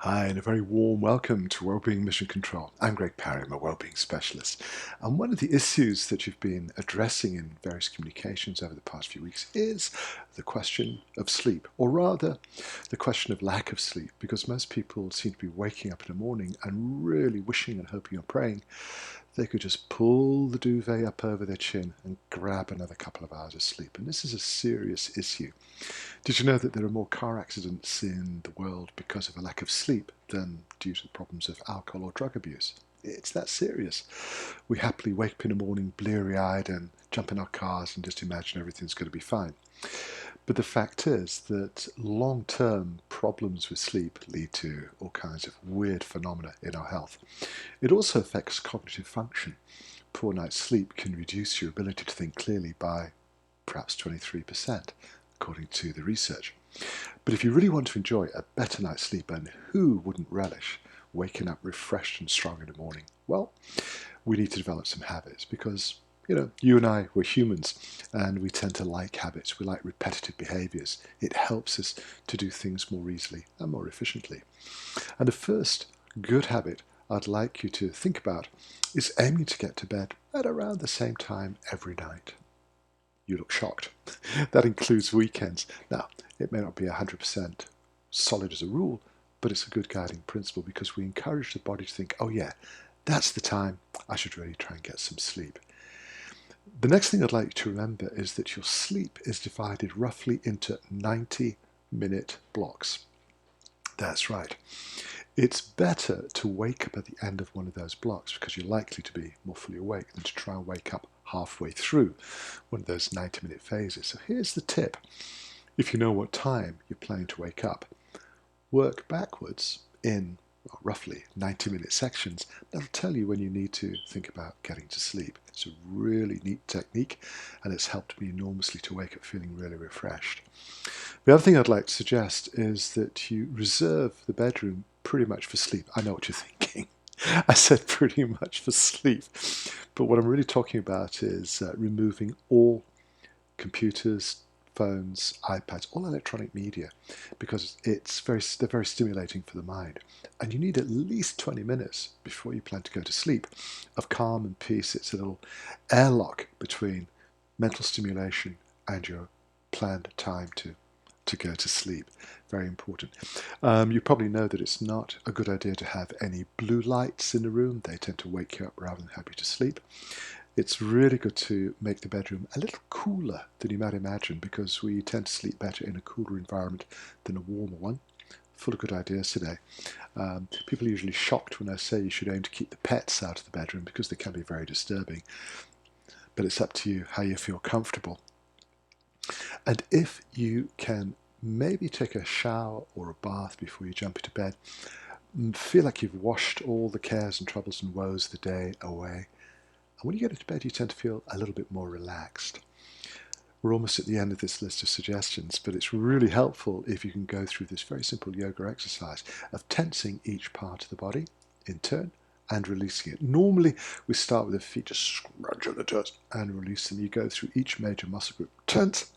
Hi, and a very warm welcome to Wellbeing Mission Control. I'm Greg Parry, I'm a wellbeing specialist. And one of the issues that you've been addressing in various communications over the past few weeks is the question of sleep, or rather, the question of lack of sleep, because most people seem to be waking up in the morning and really wishing and hoping and praying they could just pull the duvet up over their chin and grab another couple of hours of sleep. And this is a serious issue. Did you know that there are more car accidents in the world because of a lack of sleep than due to the problems of alcohol or drug abuse? It's that serious. We happily wake up in the morning bleary-eyed and jump in our cars and just imagine everything's going to be fine. But the fact is that long-term problems with sleep lead to all kinds of weird phenomena in our health. It also affects cognitive function. Poor night's sleep can reduce your ability to think clearly by perhaps 23%, according to the research. But if you really want to enjoy a better night's sleep, and who wouldn't relish waking up refreshed and strong in the morning? Well, we need to develop some habits because, you and I, we're humans and we tend to like habits. We like repetitive behaviors. It helps us to do things more easily and more efficiently. And the first good habit I'd like you to think about is aiming to get to bed at around the same time every night. You look shocked. That includes weekends. Now, it may not be 100% solid as a rule, but it's a good guiding principle because we encourage the body to think, oh yeah, that's the time I should really try and get some sleep. The next thing I'd like you to remember is that your sleep is divided roughly into 90-minute blocks. That's right. It's better to wake up at the end of one of those blocks because you're likely to be more fully awake than to try and wake up halfway through one of those 90-minute phases. So here's the tip. If you know what time you're planning to wake up, work backwards in roughly 90-minute sections. That'll tell you when you need to think about getting to sleep. It's a really neat technique and it's helped me enormously to wake up feeling really refreshed. The other thing I'd like to suggest is that you reserve the bedroom pretty much for sleep. I know what you're thinking. I said pretty much for sleep. But what I'm really talking about is removing all computers, phones, iPads, all electronic media, because they're very stimulating for the mind. And you need at least 20 minutes before you plan to go to sleep of calm and peace. It's a little airlock between mental stimulation and your planned time to go to sleep. Very important. You probably know that it's not a good idea to have any blue lights in the room. They tend to wake you up rather than help you to sleep. It's really good to make the bedroom a little cooler than you might imagine because we tend to sleep better in a cooler environment than a warmer one. Full of good ideas today. People are usually shocked when I say you should aim to keep the pets out of the bedroom because they can be very disturbing. But it's up to you how you feel comfortable. And if you can maybe take a shower or a bath before you jump into bed, feel like you've washed all the cares and troubles and woes of the day away. And when you get into bed, you tend to feel a little bit more relaxed. We're almost at the end of this list of suggestions, but it's really helpful if you can go through this very simple yoga exercise of tensing each part of the body in turn and releasing it. Normally, we start with the feet, just scrunch on the toes and release them. You go through each major muscle group, tense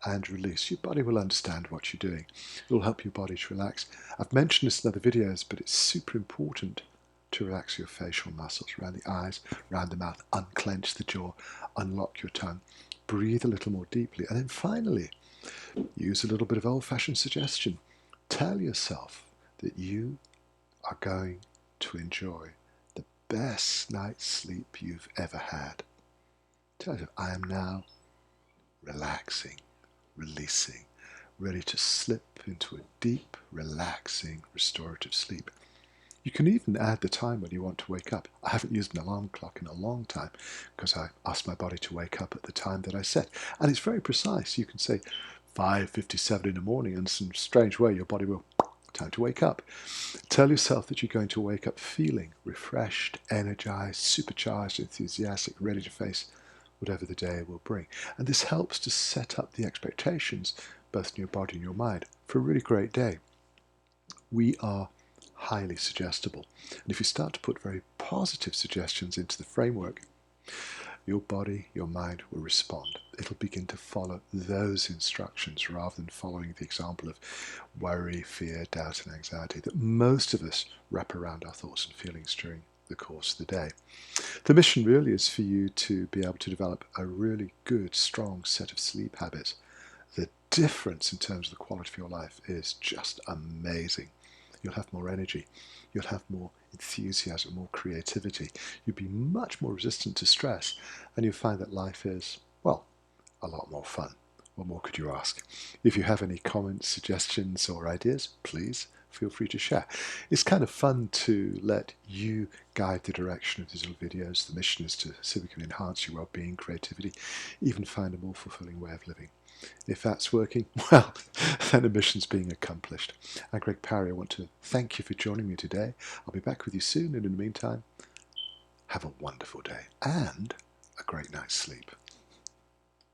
and release. Your body will understand what you're doing. It will help your body to relax. I've mentioned this in other videos, but it's super important to relax your facial muscles around the eyes, around the mouth, unclench the jaw, unlock your tongue, breathe a little more deeply, and then finally, use a little bit of old-fashioned suggestion. Tell yourself that you are going to enjoy the best night's sleep you've ever had. Tell yourself, I am now relaxing, releasing, ready to slip into a deep, relaxing, restorative sleep. You can even add the time when you want to wake up. I haven't used an alarm clock in a long time because I asked my body to wake up at the time that I set. And it's very precise. You can say 5:57 in the morning and in some strange way your body will, time to wake up. Tell yourself that you're going to wake up feeling refreshed, energized, supercharged, enthusiastic, ready to face whatever the day will bring. And this helps to set up the expectations, both in your body and your mind, for a really great day. We are highly suggestible. And if you start to put very positive suggestions into the framework, your body, your mind will respond. it'll begin to follow those instructions rather than following the example of worry, fear, doubt, and anxiety that most of us wrap around our thoughts and feelings during the course of the day. The mission really is for you to be able to develop a really good, strong set of sleep habits. The difference in terms of the quality of your life is just amazing. You'll have more energy, you'll have more enthusiasm, more creativity, you'll be much more resistant to stress, and you'll find that life is, well, a lot more fun. What more could you ask? If you have any comments, suggestions, or ideas, please feel free to share. It's kind of fun to let you guide the direction of these little videos. The mission is to see if we can enhance your well-being, creativity, even find a more fulfilling way of living. If that's working, well, then the mission's being accomplished. I'm Greg Parry. I want to thank you for joining me today. I'll be back with you soon, and in the meantime, have a wonderful day and a great night's sleep.